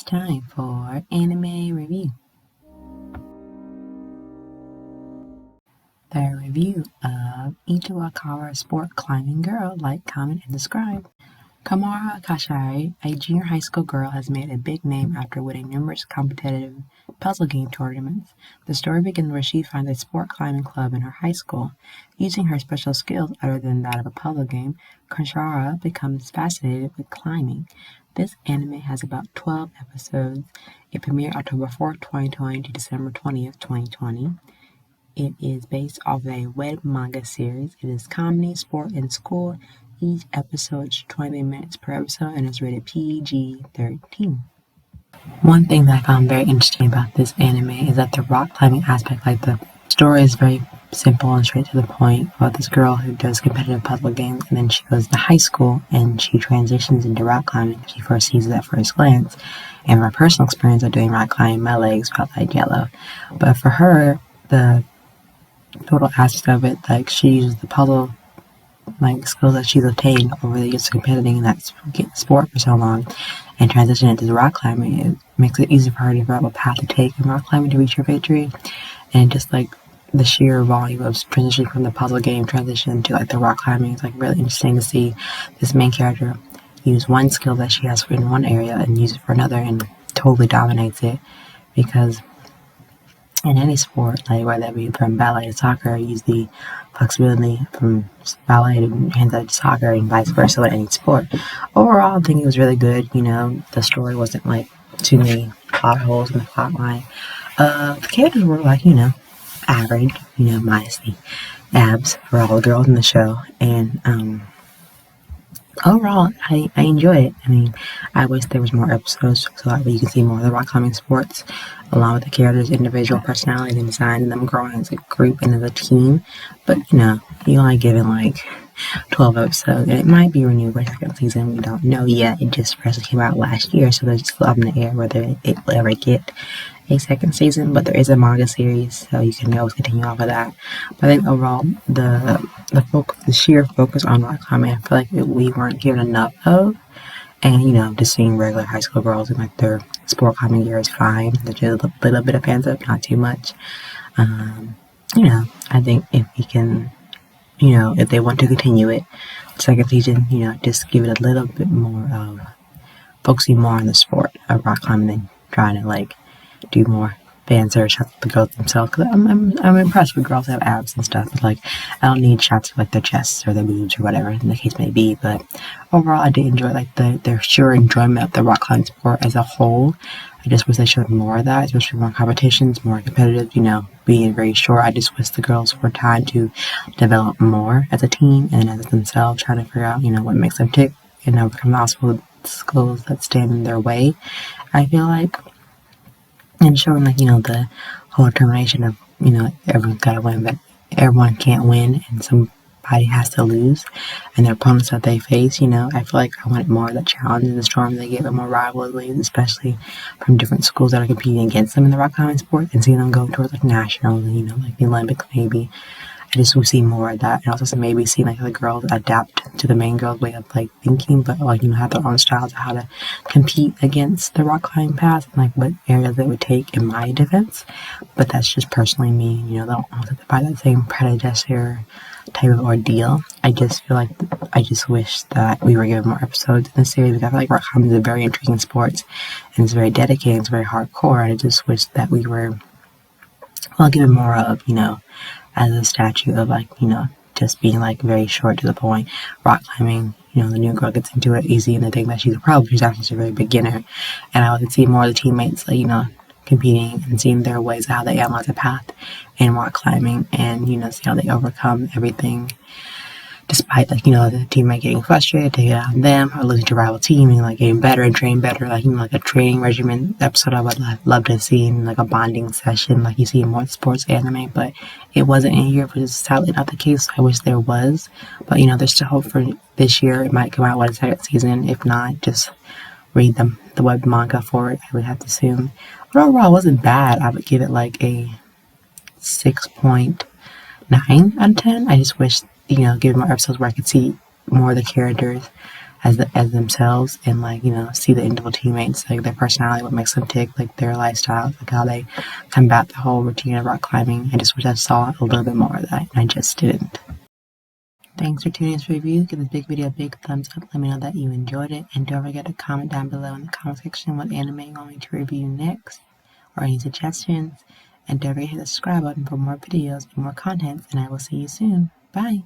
time for anime review. The review of Ichiwakawa Sport Climbing Girl. Like, comment, and subscribe. Kamara Kashari, a junior high school girl, has made a big name after winning numerous competitive puzzle game tournaments. The story begins where she finds a sport climbing club in her high school. Using her special skills other than that of a puzzle game, Kashara becomes fascinated with climbing. This anime has about 12 episodes. It premiered October 4th, 2020 to December 20th, 2020. It is based off of a web manga series. It is comedy, sport, and school. Each episode is 20 minutes per episode and is rated PG-13. One thing that I found very interesting about this anime is that the rock climbing aspect, like the story is very simple and straight to the point about this girl who does competitive puzzle games, and then she goes to high school and she transitions into rock climbing. She first sees it at first glance, and my personal experience of doing rock climbing, my legs felt like yellow. But for her, the total aspect of it, like she uses the puzzle skills that she's obtained over the years of competing in that sport for so long and transition into the rock climbing. It makes it easy for her to develop a path to take in rock climbing to reach her victory. And just like the sheer volume of transitioning from the puzzle game transition to like the rock climbing is like really interesting to see this main character use one skill that she has in one area and use it for another and totally dominates it. Because in any sport, like whether it be from ballet to soccer, use the flexibility from ballet to translate to soccer and vice versa with any sport. Overall, I think it was really good. The story wasn't like too many plot holes in the plot line. The characters were like, average, minus the abs for all the girls in the show. And overall, I enjoy it. I mean, I wish there was more episodes so that you can see more of the rock climbing sports, along with the characters' individual personalities and design, and them growing as a group and as a team. But you only given like 12 episodes, and it might be renewed for a second season. We don't know yet. It just freshly came out last year, so there's still up in the air whether it will ever get a second season. But there is a manga series, so you can always continue off of that. But I think overall, the sheer focus on rock climbing, I feel like we weren't given enough of. And just seeing regular high school girls in like their sport climbing gear is fine. There's just a little bit of fans up, not too much. I think if we can, if they want to continue it, second season, just give it a little bit more of focusing more on the sport of rock climbing than trying to like do more fan service shots of the girls themselves. Cause I'm impressed with girls that have abs and stuff, but like I don't need shots of like their chests or their boobs or whatever the case may be. But overall, I did enjoy like their sheer enjoyment of the rock climbing sport as a whole. I just wish they showed more of that, especially more competitions, more competitive. Being very short, I just wish the girls were time to develop more as a team and as themselves, trying to figure out what makes them tick and overcome the obstacles that stand in their way. I feel like. And showing the whole determination of everyone's gotta win, but everyone can't win and somebody has to lose, and their opponents that they face, I feel like I wanted more of that challenge in the storm. They get more rivalries, especially from different schools that are competing against them in the rock climbing sport, and seeing them go towards like nationals and like the Olympics maybe. I just would see more of that, and also maybe see like the girls adapt to the main girls' way of like thinking, but like have their own styles of how to compete against the rock climbing path and like what areas they would take in my defense. But that's just personally me, they don't have to fight that same predecessor type of ordeal. I just feel like I just wish that we were given more episodes in this series, because I feel like rock climbing is a very intriguing sport and it's very dedicated, it's very hardcore, and I just wish that we were given more of, as a statue of like, just being like very short to the point. Rock climbing, the new girl gets into it easy and they think that she's actually a very beginner. And I would see more of the teammates like, competing and seeing their ways, how they analyze a path in rock climbing, and, see how they overcome everything. Despite like, the teammate getting frustrated, take it out on them, or losing to rival team and like getting better and train better, like like a training regimen episode I would love to see in like a bonding session like you see in more sports anime, but it wasn't in here, which is sadly not the case. I wish there was, but there's still hope for this year. It might come out with a second season. If not, just read the web manga for it, I would have to assume. But overall, it wasn't bad. I would give it like a 6.9 out of 10. I just wish given more episodes where I could see more of the characters as themselves, and like, see the individual teammates, like their personality, what makes them tick, like their lifestyle, like how they combat the whole routine of rock climbing. I just wish I saw a little bit more of that, and I just didn't. Thanks for tuning in this review. Give this big video a big thumbs up. Let me know that you enjoyed it. And don't forget to comment down below in the comment section what anime you want me to review next, or any suggestions. And don't forget to hit the subscribe button for more videos and more content. And I will see you soon. Bye.